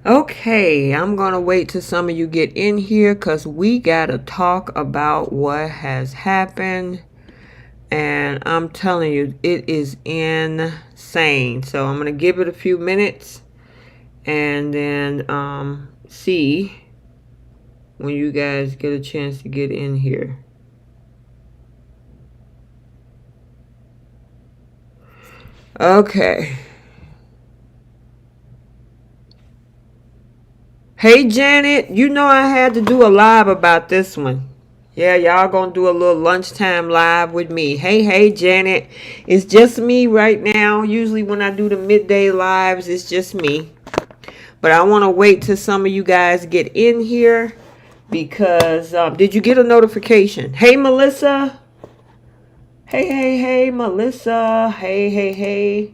Okay, I'm going to wait till some of you get in here because we got to talk about what has happened. And I'm telling you, it is insane. So I'm going to give it a few minutes and then see when you guys get a chance to get in here. Okay. Hey, Janet, you know I had to do a live about this one. Yeah, y'all gonna do a little lunchtime live with me. Hey, Janet. It's just me right now. Usually when I do the midday lives, it's just me. But I want to wait till some of you guys get in here because did you get a notification? Hey, Melissa. Hey, Melissa. Hey.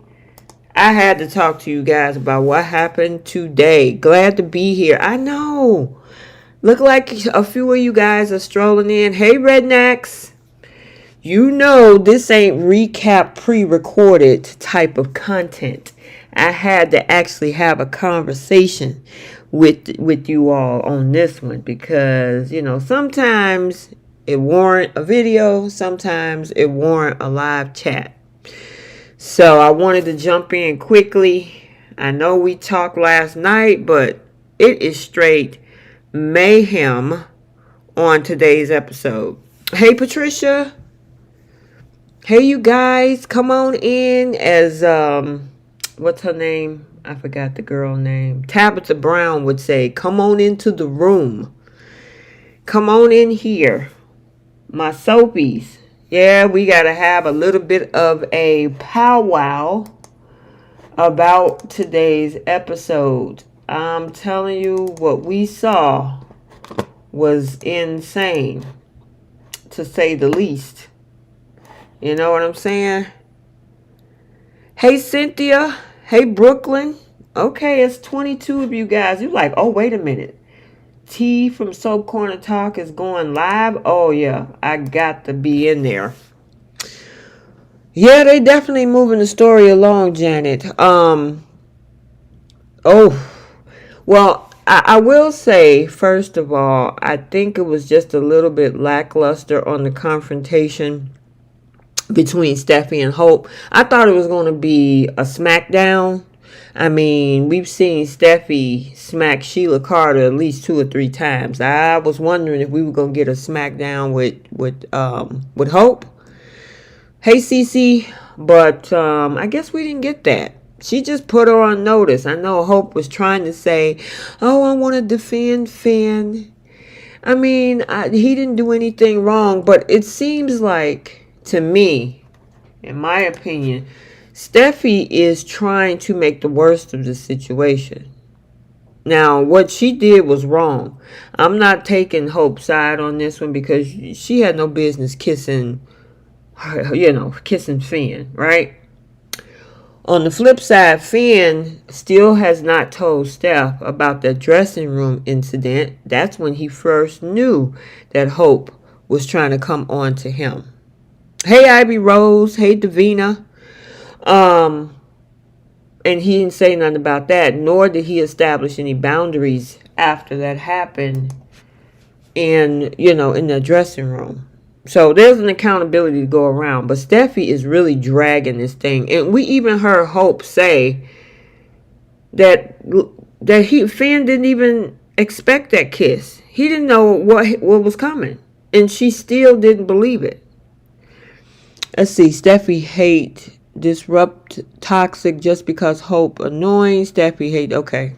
I had to talk to you guys about what happened today. Glad to be here. I know. Look like a few of you guys are strolling in. Hey, Rednecks. You know this ain't recap pre-recorded type of content. I had to actually have a conversation with you all on this one because, you know, sometimes it warrant a video, sometimes it warrant a live chat. So I wanted to jump in quickly. I know we talked last night, but it is straight mayhem on today's episode. Hey, Patricia. Hey, you guys. Come on in as, what's her name? I forgot the girl name. Tabitha Brown would say, come on into the room. Come on in here. My soapies. Yeah, we got to have a little bit of a powwow about today's episode. I'm telling you, what we saw was insane, to say the least. You know what I'm saying? Hey, Cynthia. Hey, Brooklyn. Okay, it's 22 of you guys. You're like, oh, wait a minute. T from Soap Corner Talk is going live. Oh, yeah. I got to be in there. Yeah, they definitely moving the story along, Janet. I will say, first of all, I think it was just a little bit lackluster on the confrontation between Steffy and Hope. I thought it was going to be a smackdown. I mean, we've seen Steffy smack Sheila Carter at least 2 or 3 times. I was wondering if we were going to get a smackdown with Hope. Hey, Cece, but I guess we didn't get that. She just put her on notice. I know Hope was trying to say, oh, I want to defend Finn. I mean, he didn't do anything wrong, but it seems like, to me, in my opinion, Steffy is trying to make the worst of the situation. Now, what she did was wrong. I'm not taking Hope's side on this one because she had no business kissing Finn, right? On the flip side, Finn still has not told Steph about the dressing room incident. That's when he first knew that Hope was trying to come on to him. Hey, Ivy Rose. Hey, Davina. And he didn't say nothing about that, nor did he establish any boundaries after that happened in the dressing room. So there's an accountability to go around. But Steffy is really dragging this thing. And we even heard Hope say that Finn didn't even expect that kiss. He didn't know what was coming. And she still didn't believe it. Let's see. Steffy hate disrupt toxic just because Hope annoying. Steffy hate. Okay.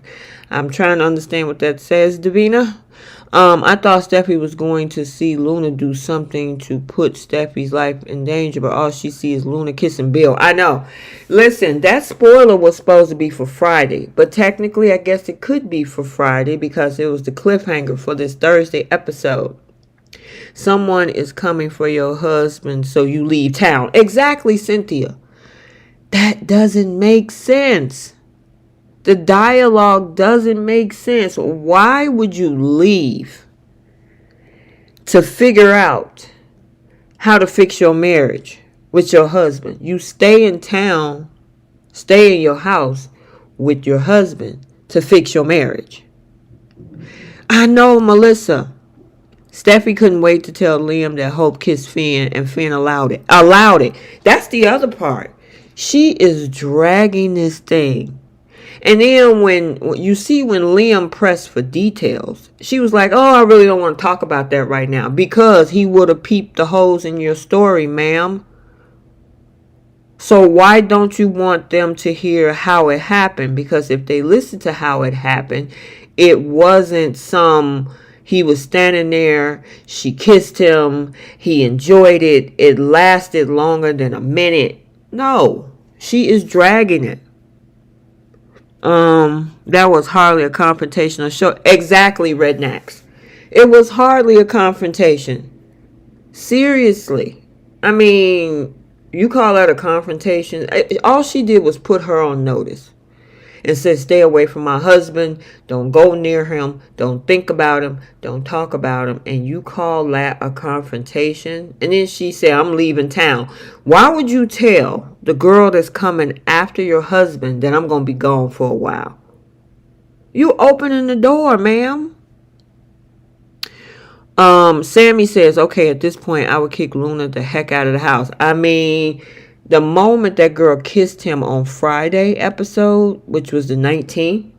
I'm trying to understand what that says, Davina. I thought Steffy was going to see Luna do something to put Steffy's life in danger, but all she sees is Luna kissing Bill. I know. Listen, that spoiler was supposed to be for Friday, but technically I guess it could be for Friday because it was the cliffhanger for this Thursday episode. Someone is coming for your husband, so you leave town. Exactly, Cynthia. That doesn't make sense. The dialogue doesn't make sense. Why would you leave to figure out how to fix your marriage with your husband? You stay in town, stay in your house with your husband to fix your marriage. I know, Melissa. Steffy couldn't wait to tell Liam that Hope kissed Finn, and Finn allowed it. That's the other part. She is dragging this thing. And then when Liam pressed for details, she was like, oh, I really don't want to talk about that right now, because he would have peeped the holes in your story, ma'am. So why don't you want them to hear how it happened? Because if they listen to how it happened, it wasn't he was standing there, she kissed him, he enjoyed it, it lasted longer than a minute. No, she is dragging it. That was hardly a confrontational show. Exactly, Rednecks. It was hardly a confrontation. Seriously. I mean, you call that a confrontation? All she did was put her on notice and said, stay away from my husband. Don't go near him. Don't think about him. Don't talk about him. And you call that a confrontation? And then she said, I'm leaving town. Why would you tell the girl that's coming after your husband that I'm going to be gone for a while? You opening the door, ma'am. Sammy says, okay, at this point, I would kick Luna the heck out of the house. I mean, the moment that girl kissed him on Friday episode, which was the 19th,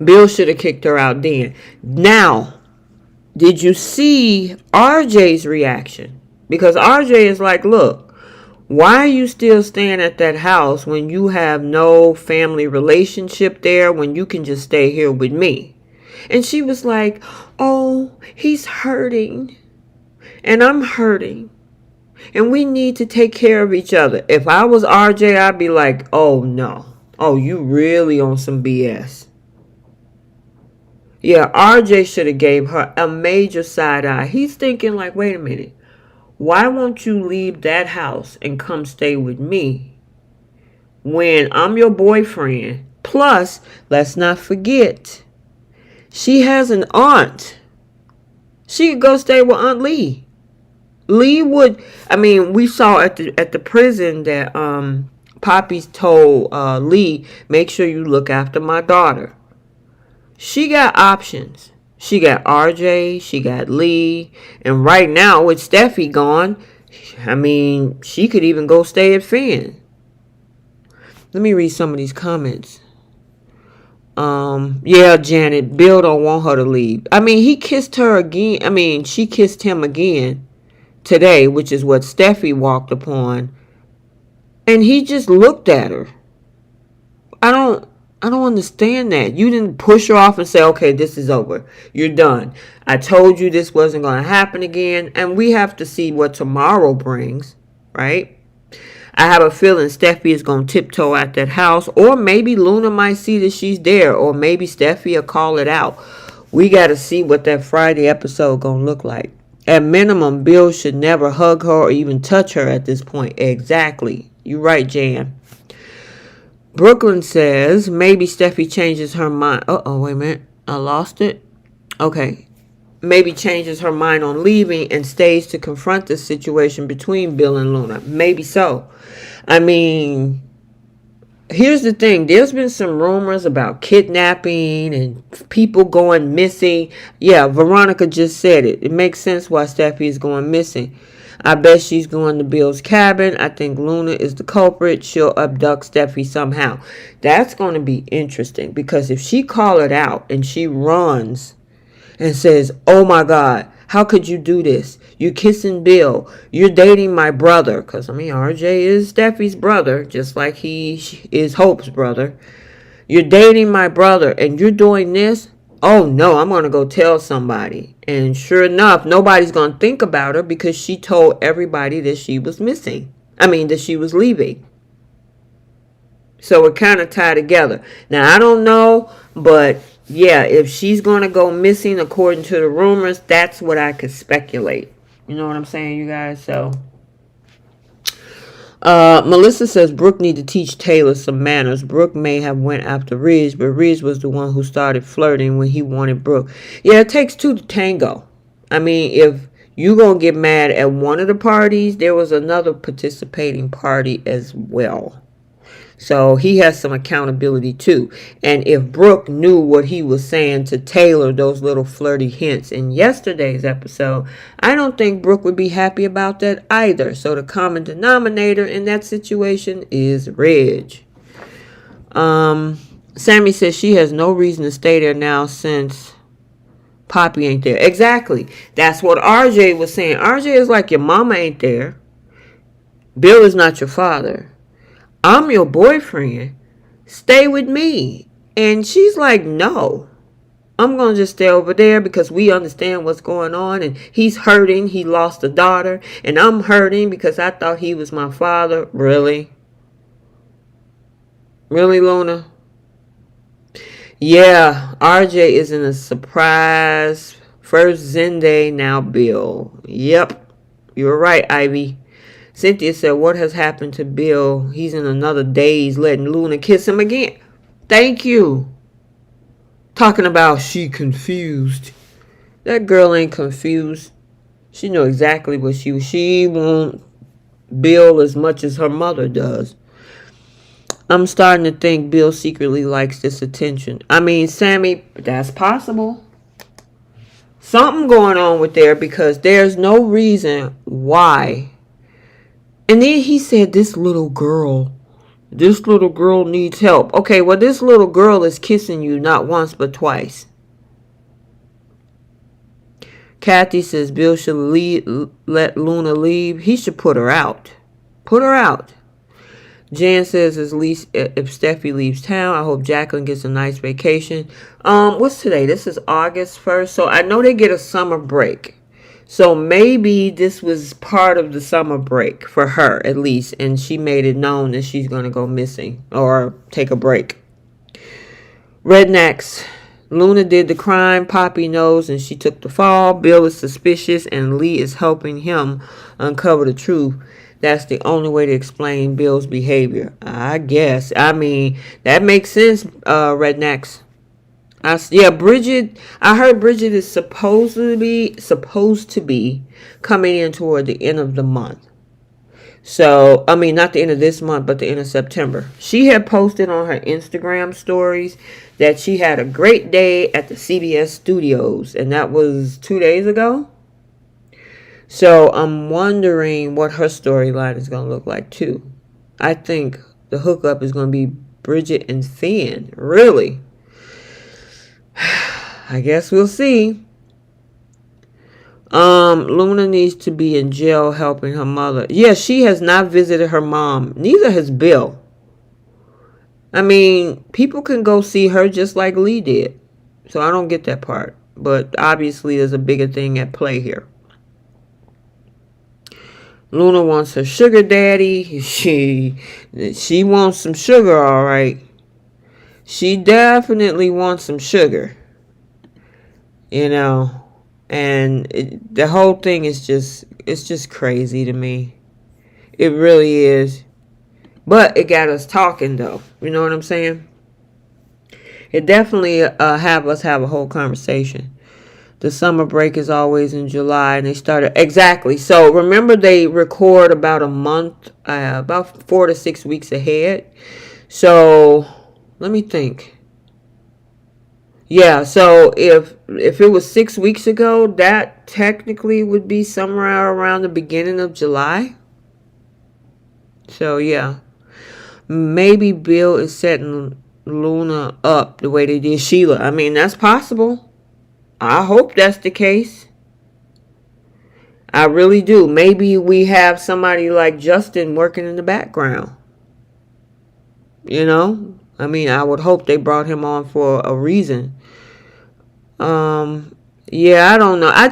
Bill should have kicked her out then. Now, did you see RJ's reaction? Because RJ is like, look, why are you still staying at that house when you have no family relationship there, when you can just stay here with me? And she was like, oh, he's hurting. And I'm hurting. And we need to take care of each other. If I was RJ, I'd be like, oh, no. Oh, you really on some BS. Yeah, RJ should have gave her a major side eye. He's thinking like, wait a minute. Why won't you leave that house and come stay with me when I'm your boyfriend? Plus, let's not forget, she has an aunt. She could go stay with Aunt Lee. Lee would, I mean, we saw at the prison that Poppy told Lee, make sure you look after my daughter. She got options. She got RJ, she got Lee, and right now with Steffy gone, I mean, she could even go stay at Finn. Let me read some of these comments. Yeah, Janet, Bill don't want her to leave. I mean, he kissed her again. I mean, she kissed him again today, which is what Steffy walked upon. And he just looked at her. I don't understand that. You didn't push her off and say, okay, this is over. You're done. I told you this wasn't going to happen again. And we have to see what tomorrow brings, right? I have a feeling Steffy is going to tiptoe at that house. Or maybe Luna might see that she's there. Or maybe Steffy will call it out. We got to see what that Friday episode going to look like. At minimum, Bill should never hug her or even touch her at this point. Exactly. You're right, Jan. Brooklyn says maybe Steffy changes her mind. Uh-oh, wait a minute. I lost it. Okay. Maybe changes her mind on leaving and stays to confront the situation between Bill and Luna. Maybe so. I mean, here's the thing. There's been some rumors about kidnapping and people going missing. Yeah, Veronica just said it. It makes sense why Steffy is going missing. I bet she's going to Bill's cabin. I think Luna is the culprit. She'll abduct Steffy somehow. That's going to be interesting because if she call it out and she runs and says, oh my God, how could you do this? You're kissing Bill. You're dating my brother. Because, I mean, RJ is Steffy's brother, just like he is Hope's brother. You're dating my brother and you're doing this? Oh no, I'm going to go tell somebody. And sure enough, nobody's going to think about her because she told everybody that she was missing. I mean, that she was leaving. So it kind of tied together. Now, I don't know, but yeah, if she's going to go missing according to the rumors, that's what I could speculate. You know what I'm saying, you guys? So, Melissa says Brooke need to teach Taylor some manners. Brooke may have went after Ridge, but Ridge was the one who started flirting when he wanted Brooke. Yeah, it takes two to tango. I mean, if you going to get mad at one of the parties, there was another participating party as well. So he has some accountability too. And if Brooke knew what he was saying to Taylor, those little flirty hints in yesterday's episode, I don't think Brooke would be happy about that either. So the common denominator in that situation is Reg. Sammy says she has no reason to stay there now since Poppy ain't there. Exactly. That's what RJ was saying. RJ is like, your mama ain't there. Bill is not your father. I'm your boyfriend. Stay with me. And she's like, no. I'm going to just stay over there because we understand what's going on. And he's hurting. He lost a daughter. And I'm hurting because I thought he was my father. Really? Really, Luna? Yeah, RJ is in a surprise. First Zende, now Bill. Yep, you're right, Ivy. Cynthia said, what has happened to Bill? He's in another daze, letting Luna kiss him again. Thank you. Talking about she confused. That girl ain't confused. She know exactly what she wants Bill as much as her mother does. I'm starting to think Bill secretly likes this attention. I mean, Sammy, that's possible. Something going on with there because there's no reason why. And then he said, this little girl needs help. Okay, well, this little girl is kissing you not once but twice. Kathy says Bill should let Luna leave. He should put her out. Put her out. Jan says at least if Steffi leaves town, I hope Jacqueline gets a nice vacation. What's today? This is August 1st. So I know they get a summer break. So maybe this was part of the summer break for her at least. And she made it known that she's going to go missing or take a break. Rednecks. Luna did the crime. Poppy knows and she took the fall. Bill is suspicious and Lee is helping him uncover the truth. That's the only way to explain Bill's behavior, I guess. I mean, that makes sense, Rednecks. Bridget. I heard Bridget is supposed to be coming in toward the end of the month. So, I mean, not the end of this month, but the end of September. She had posted on her Instagram stories that she had a great day at the CBS studios, and that was 2 days ago. So I'm wondering what her storyline is going to look like too. I think the hookup is going to be Bridget and Finn. Really? I guess we'll see. Luna needs to be in jail helping her mother. Yeah, she has not visited her mom. Neither has Bill. I mean, people can go see her just like Lee did. So I don't get that part. But obviously there's a bigger thing at play here. Luna wants her sugar daddy. She wants some sugar, all right. She definitely wants some sugar. You know, and the whole thing is just crazy to me. It really is. But it got us talking though. You know what I'm saying? It definitely have us have a whole conversation. The summer break is always in July, and they started exactly. So remember, they record about a month, about 4 to 6 weeks ahead. So let me think. Yeah, so if it was 6 weeks ago, that technically would be somewhere around the beginning of July. So yeah, maybe Bill is setting Luna up the way they did Sheila. I mean, that's possible. I hope that's the case. I really do. Maybe we have somebody like Justin working in the background. You know? I mean, I would hope they brought him on for a reason. Yeah, I don't know. I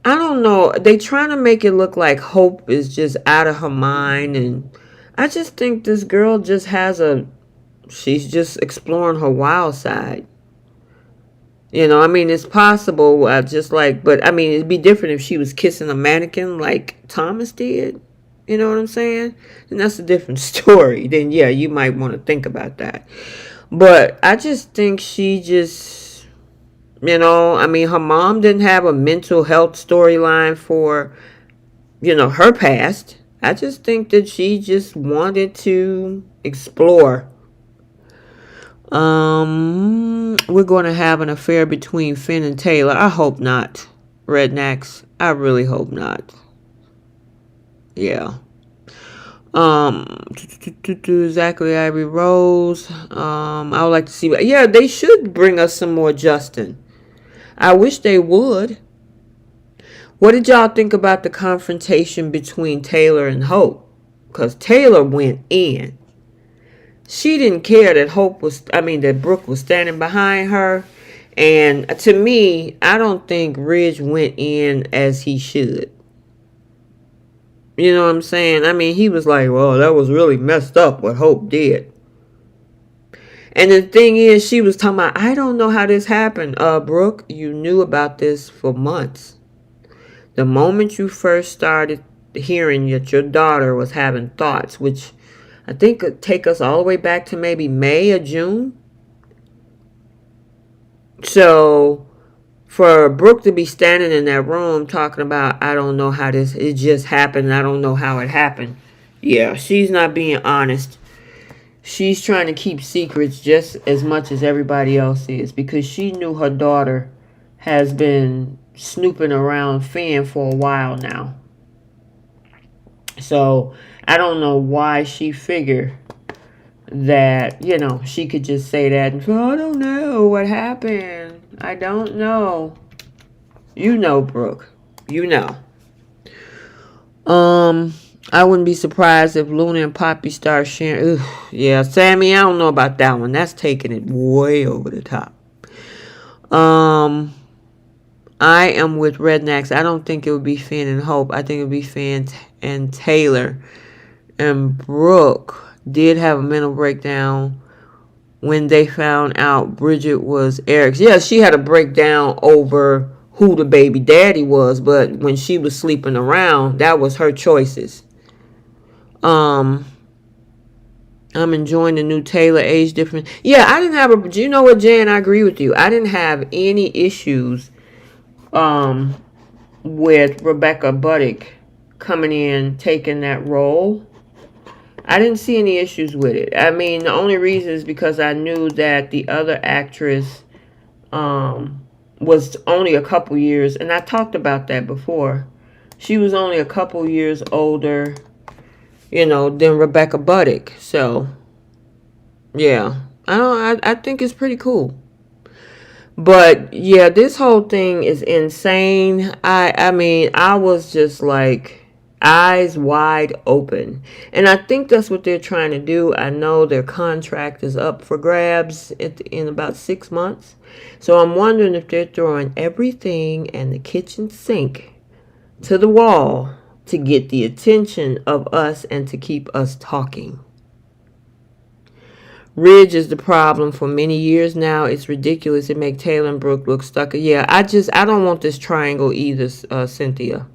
don't know. They trying to make it look like Hope is just out of her mind. And I just think this girl just she's just exploring her wild side. You know, I mean, it's possible, but I mean, it'd be different if she was kissing a mannequin like Thomas did. You know what I'm saying? And that's a different story. Then, yeah, you might want to think about that. But I just think she just, you know, I mean, her mom didn't have a mental health storyline for, you know, her past. I just think that she just wanted to explore. We're going to have an affair between Finn and Taylor. I hope not. Rednecks. I really hope not. Yeah. Zachary Ivory Rose. I would like to see. Yeah, they should bring us some more Justin. I wish they would. What did y'all think about the confrontation between Taylor and Hope? Because Taylor went in. She didn't care that that Brooke was standing behind her. And to me, I don't think Ridge went in as he should. You know what I'm saying? I mean, he was like, well, that was really messed up what Hope did. And the thing is, she was talking about, I don't know how this happened. Brooke, you knew about this for months. The moment you first started hearing that your daughter was having thoughts, which I think could take us all the way back to maybe May or June. So for Brooke to be standing in that room talking about, I don't know how it just happened. I don't know how it happened. Yeah, she's not being honest. She's trying to keep secrets just as much as everybody else is, because she knew her daughter has been snooping around Finn for a while now. So I don't know why she figured that, she could just say that. And, I don't know what happened. I don't know. You know, Brooke. You know. I wouldn't be surprised if Luna and Poppy start sharing. Yeah, Sammy, I don't know about that one. That's taking it way over the top. I am with Rednecks. I don't think it would be Finn and Hope. I think it would be Finn and Taylor. And Brooke did have a mental breakdown when they found out Bridget was Eric's. Yeah, she had a breakdown over who the baby daddy was, but when she was sleeping around, that was her choices. I'm enjoying the new Taylor age difference. Yeah, I didn't have you know what, Jan, I agree with you. I didn't have any issues with Rebecca Buddick coming in, taking that role. I didn't see any issues with it. I mean, the only reason is because I knew that the other actress was only a couple years, and I talked about that before. She was only a couple years older, than Rebecca Buddick. So, yeah, I think it's pretty cool. But yeah, this whole thing is insane. I mean, I was just like eyes wide open. And I think that's what they're trying to do. I know their contract is up for grabs in about 6 months. So I'm wondering if they're throwing everything and the kitchen sink to the wall to get the attention of us and to keep us talking. Ridge is the problem for many years now. It's ridiculous. It makes Taylor and Brooke look stuck. Yeah, I don't want this triangle either, Cynthia.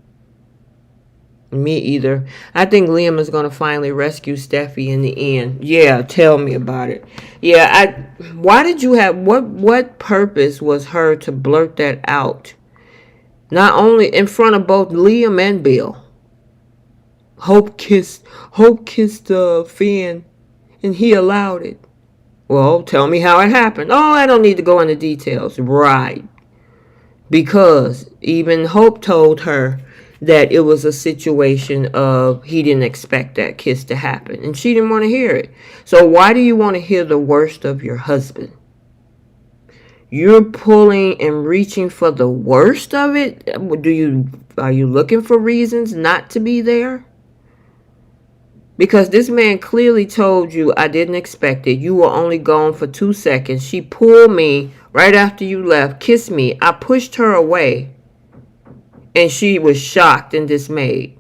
Me either. I think Liam is going to finally rescue Steffy in the end. Yeah, tell me about it. Yeah, why did you have, what purpose was her to blurt that out? Not only in front of both Liam and Bill. Hope kissed Finn, and he allowed it. Well, tell me how it happened. Oh, I don't need to go into details. Right. Because even Hope told her that it was a situation of he didn't expect that kiss to happen. And she didn't want to hear it. So why do you want to hear the worst of your husband? You're pulling and reaching for the worst of it? Are you looking for reasons not to be there? Because this man clearly told you, I didn't expect it. You were only gone for 2 seconds. She pulled me right after you left, kissed me. I pushed her away. And she was shocked and dismayed.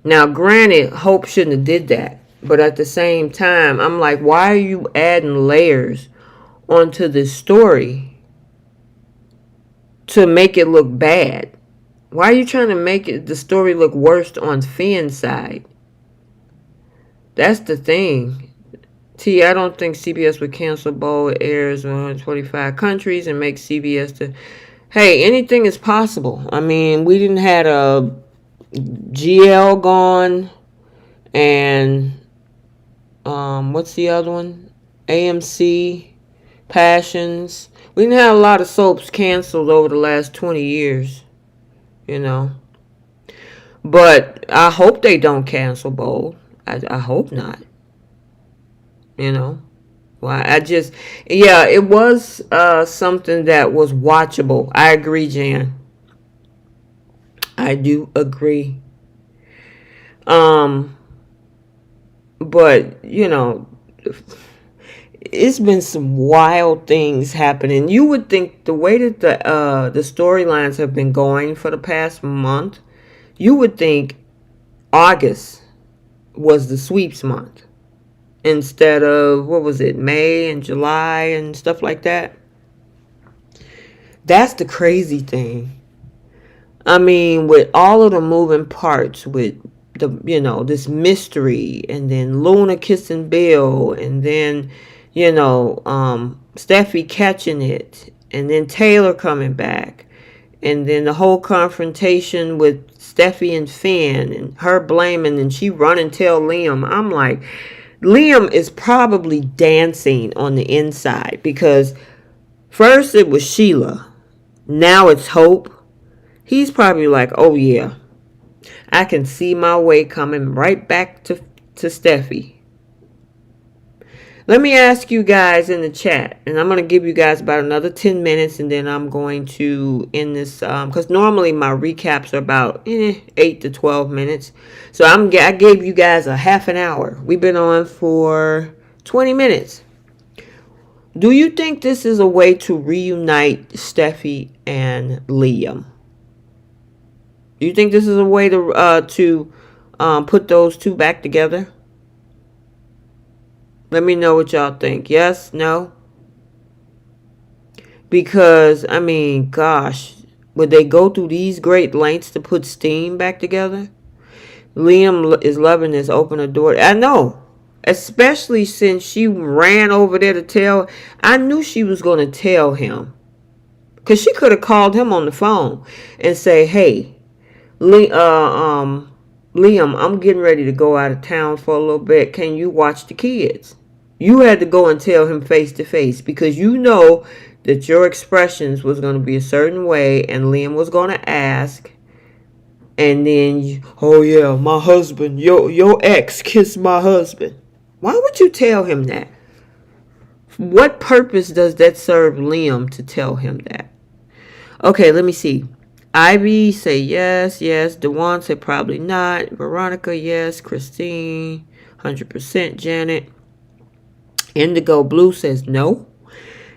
Now, granted, Hope shouldn't have did that. But at the same time, I'm like, why are you adding layers onto this story to make it look bad? Why are you trying to make the story look worse on Finn's side? That's the thing. I don't think CBS would cancel Bowl. It airs in 125 countries and make CBS to... Hey, anything is possible. I mean, we didn't have GL gone, and what's the other one? AMC, Passions. We didn't have a lot of soaps canceled over the last 20 years, you know. But I hope they don't cancel Bold. I hope not, you know. Well, yeah, it was something that was watchable. I agree, Jan. I do agree. But, you know, it's been some wild things happening. You would think the way that the storylines have been going for the past month, you would think August was the sweeps month instead of, what was it, May and July and stuff like that. That's the crazy thing. I mean, with all of the moving parts, with this mystery, and then Luna kissing Bill, and then, Steffy catching it, and then Taylor coming back, and then the whole confrontation with Steffy and Finn, and her blaming, and she run and tell Liam. I'm like, Liam is probably dancing on the inside, because first it was Sheila, now it's Hope. He's probably like, oh yeah, I can see my way coming right back to Steffy. Let me ask you guys in the chat, and I'm going to give you guys about another 10 minutes, and then I'm going to end this, because normally my recaps are about 8 to 12 minutes. So I gave you guys a half an hour. We've been on for 20 minutes. Do you think this is a way to reunite Steffy and Liam? Do you think this is a way to put those two back together? Let me know what y'all think. Yes? No? Because, I mean, gosh, would they go through these great lengths to put Steam back together? Liam is loving this open the door. I know. Especially since she ran over there to tell. I knew she was going to tell him. Because she could have called him on the phone and say, hey, Liam, I'm getting ready to go out of town for a little bit. Can you watch the kids? You had to go and tell him face to face, because you know that your expressions was going to be a certain way, and Liam was going to ask, and then, oh yeah, my husband, your ex kissed my husband. Why would you tell him that? What purpose does that serve Liam to tell him that? Okay, let me see. Ivy say yes. Dewan say probably not. Veronica, yes. Christine, 100%. Janet. Indigo Blue says no.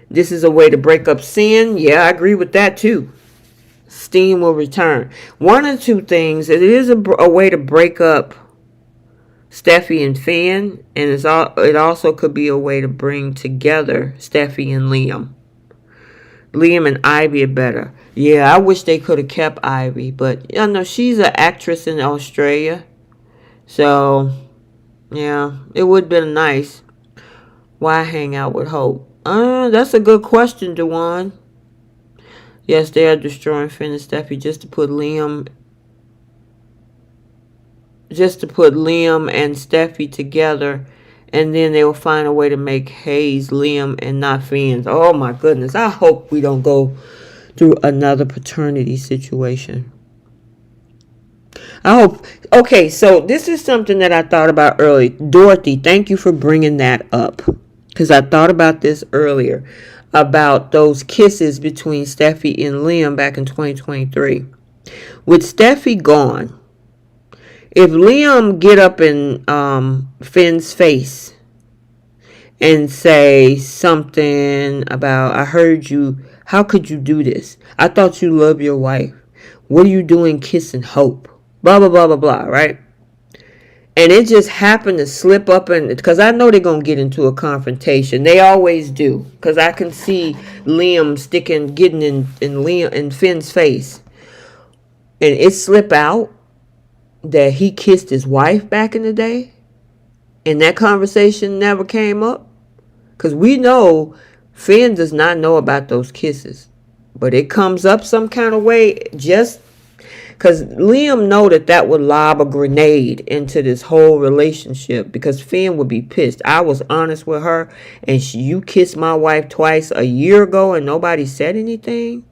This is a way to break up sin. Yeah, I agree with that too. Steam will return. One of two things. It is a way to break up Steffy and Finn. And it also could be a way to bring together Steffy and Liam. Liam and Ivy are better. Yeah, I wish they could have kept Ivy. But, she's an actress in Australia. So, yeah, it would have been nice. Why hang out with Hope? That's a good question, Dewan. Yes, they are destroying Finn and Steffy just to put Liam and Steffy together, and then they will find a way to make Hayes Liam and not Finn's. Oh my goodness. I hope we don't go through another paternity situation. I hope. Okay, so this is something that I thought about earlier. Dorothy, thank you for bringing that up, because I thought about this earlier, about those kisses between Steffy and Liam back in 2023. With Steffy gone, if Liam get up in Finn's face and say something about, I heard you, how could you do this? I thought you loved your wife. What are you doing kissing Hope? Blah, blah, blah, blah, blah, right? And it just happened to slip up, because I know they're going to get into a confrontation. They always do. Because I can see Liam getting in Finn's face. And it slip out that he kissed his wife back in the day. And that conversation never came up. Because we know Finn does not know about those kisses. But it comes up some kind of way. Because Liam know that would lob a grenade into this whole relationship, because Finn would be pissed. I was honest with her, and you kissed my wife twice a year ago and nobody said anything.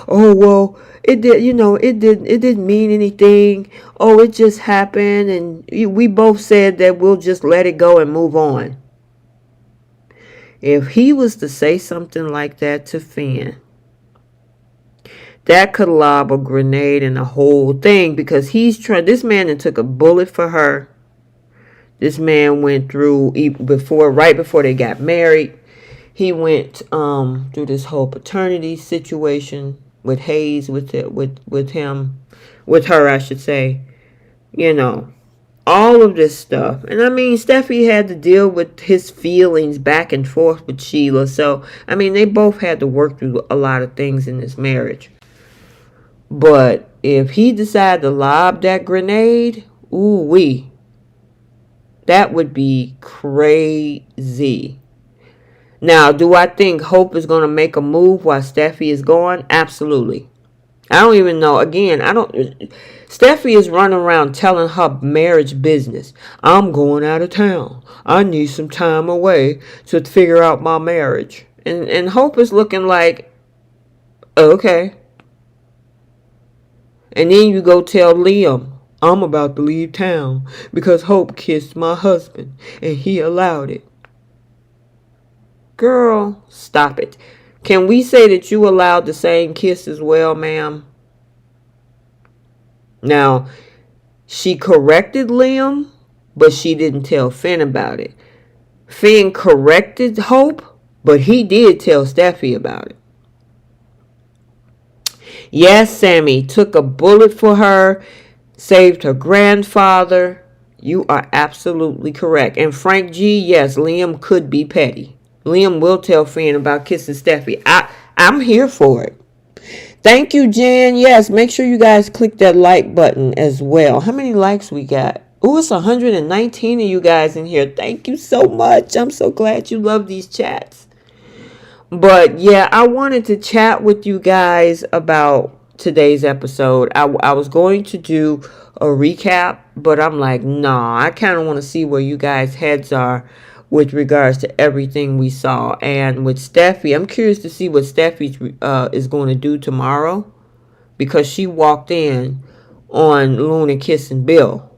Oh, well, it did, it didn't mean anything. Oh, it just happened, and we both said that we'll just let it go and move on. If he was to say something like that to Finn, that could lob a grenade in the whole thing, because this man that took a bullet for her. This man went through, right before they got married, he went through this whole paternity situation with Hayes, with her, I should say. All of this stuff. And I mean, Steffy had to deal with his feelings back and forth with Sheila. So, I mean, they both had to work through a lot of things in this marriage. But if he decided to lob that grenade, ooh-wee, that would be crazy. Now, do I think Hope is going to make a move while Steffy is gone? Absolutely. I don't even know. Again, Steffy is running around telling her marriage business. I'm going out of town. I need some time away to figure out my marriage. And Hope is looking like, okay. And then you go tell Liam, I'm about to leave town because Hope kissed my husband and he allowed it. Girl, stop it. Can we say that you allowed the same kiss as well, ma'am? Now, she corrected Liam, but she didn't tell Finn about it. Finn corrected Hope, but he did tell Steffy about it. Yes, Sammy took a bullet for her, saved her grandfather. You are absolutely correct. And Frank G, yes, Liam could be petty. Liam will tell Finn about kissing Steffy. I'm here for it. Thank you, Jan. Yes, make sure you guys click that like button as well. How many likes we got? Ooh, it's 119 of you guys in here. Thank you so much. I'm so glad you love these chats. But yeah, I wanted to chat with you guys about today's episode. I was going to do a recap, but I'm like, nah, I kind of want to see where you guys' heads are with regards to everything we saw. And with Steffy, I'm curious to see what Steffy is going to do tomorrow, because she walked in on Luna kissing Bill.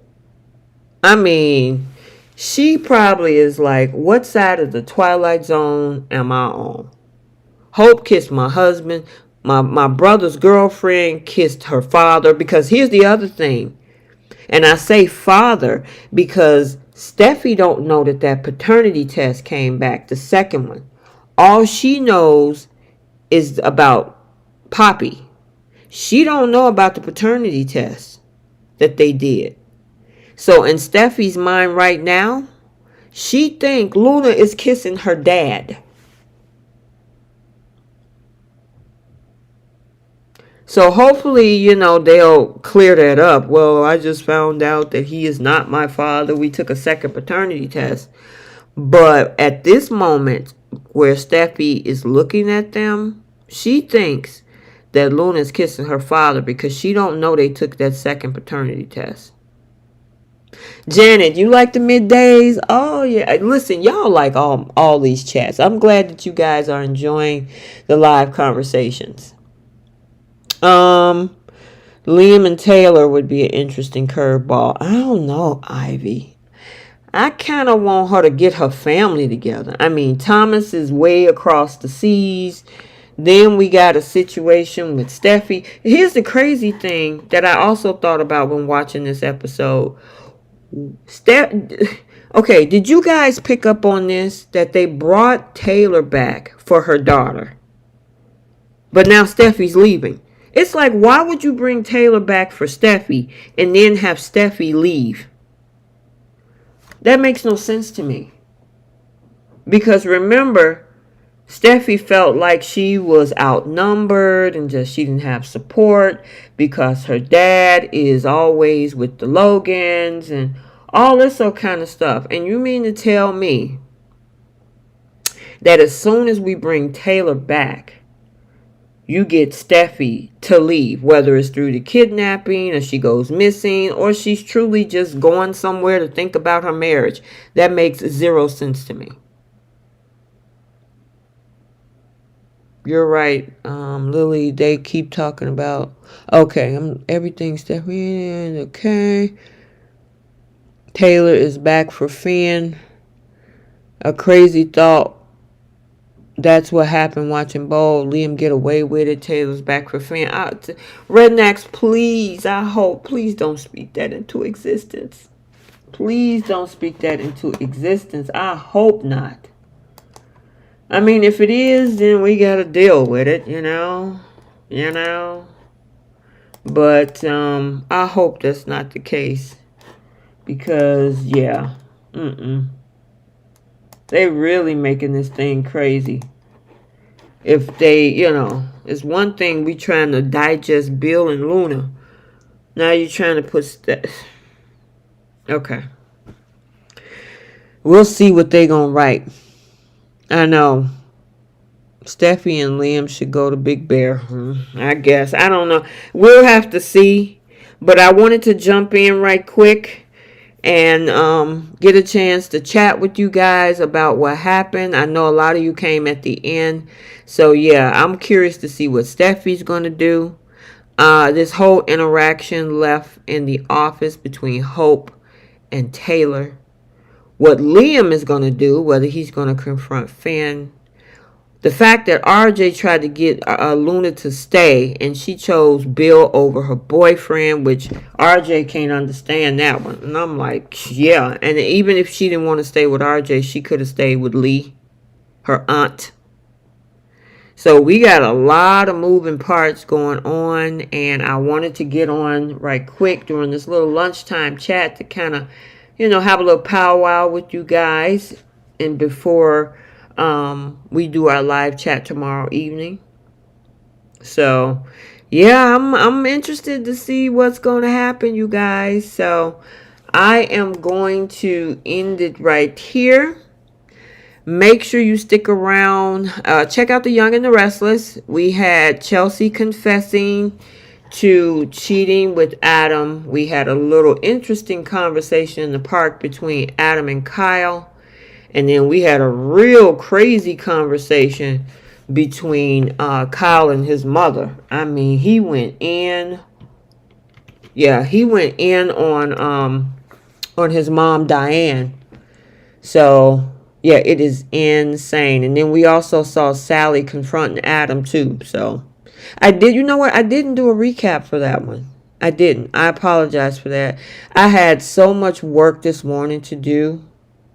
I mean, she probably is like, what side of the Twilight Zone am I on? Hope kissed my husband. My brother's girlfriend kissed her father. Because here's the other thing. And I say father because Steffy don't know that paternity test came back, the second one. All she knows is about Poppy. She don't know about the paternity test that they did. So in Steffy's mind right now, she think Luna is kissing her dad. So hopefully, they'll clear that up. Well, I just found out that he is not my father. We took a second paternity test. But at this moment, where Steffy is looking at them, she thinks that Luna's kissing her father because she don't know they took that second paternity test. Janet, you like the middays? Oh, yeah. Listen, y'all like all these chats. I'm glad that you guys are enjoying the live conversations. Liam and Taylor would be an interesting curveball. I don't know, Ivy. I kind of want her to get her family together. I mean, Thomas is way across the seas. Then we got a situation with Steffy. Here's the crazy thing that I also thought about when watching this episode. Okay, did you guys pick up on this? That they brought Taylor back for her daughter. But now Steffy's leaving. It's like, why would you bring Taylor back for Steffy and then have Steffy leave? That makes no sense to me. Because remember, Steffy felt like she was outnumbered and just she didn't have support because her dad is always with the Logans and all this kind of stuff. And you mean to tell me that as soon as we bring Taylor back, you get Steffy to leave, whether it's through the kidnapping or she goes missing or she's truly just going somewhere to think about her marriage. That makes zero sense to me. You're right, Lily. They keep talking about, okay, everything's Steffy. Okay. Taylor is back for Finn. A crazy thought. That's what happened watching Bold. Liam get away with it. Taylor's back for Finn. Rednecks, please, I hope, please don't speak that into existence. Please don't speak that into existence. I hope not. I mean, if it is, then we got to deal with it, you know. But I hope that's not the case. Because, yeah. They really making this thing crazy. If they, it's one thing we trying to digest Bill and Luna. Now you're trying to put okay. We'll see what they gonna write. I know. Steffy and Liam should go to Big Bear. I guess. I don't know. We'll have to see. But I wanted to jump in right quick and get a chance to chat with you guys about what happened. I know a lot of you came at the end. So, yeah, I'm curious to see what Steffy's going to do. This whole interaction left in the office between Hope and Taylor. What Liam is going to do, whether he's going to confront Finn. The fact that RJ tried to get Luna to stay and she chose Bill over her boyfriend, which RJ can't understand that one. And I'm like, yeah. And even if she didn't want to stay with RJ, she could have stayed with Lee, her aunt. So we got a lot of moving parts going on. And I wanted to get on right quick during this little lunchtime chat to kind of, have a little powwow with you guys. And before we do our live chat tomorrow evening. So, yeah, I'm interested to see what's going to happen, you guys. So, I am going to end it right here. Make sure you stick around. Check out The Young and the Restless. We had Chelsea confessing to cheating with Adam. We had a little interesting conversation in the park between Adam and Kyle. And then we had a real crazy conversation between Kyle and his mother. I mean, he went in. Yeah, he went in on his mom, Diane. So, yeah, it is insane. And then we also saw Sally confronting Adam, too. So, I didn't do a recap for that one. I didn't. I apologize for that. I had so much work this morning to do.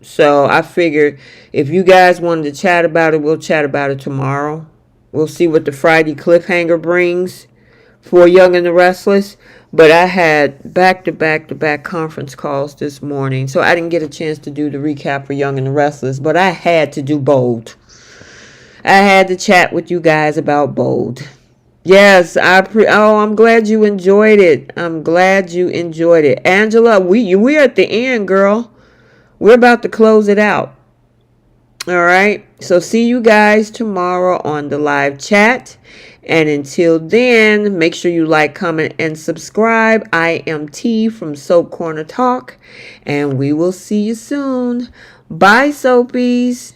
So I figured if you guys wanted to chat about it, we'll chat about it tomorrow. We'll see what the Friday cliffhanger brings for Young and the Restless. But I had back-to-back conference calls this morning. So I didn't get a chance to do the recap for Young and the Restless. But I had to do Bold. I had to chat with you guys about Bold. Yes, I'm glad you enjoyed it. I'm glad you enjoyed it. Angela, we're at the end, girl. We're about to close it out. All right. So see you guys tomorrow on the live chat. And until then, make sure you like, comment, and subscribe. I am T from Soap Corner Talk. And we will see you soon. Bye, Soapies.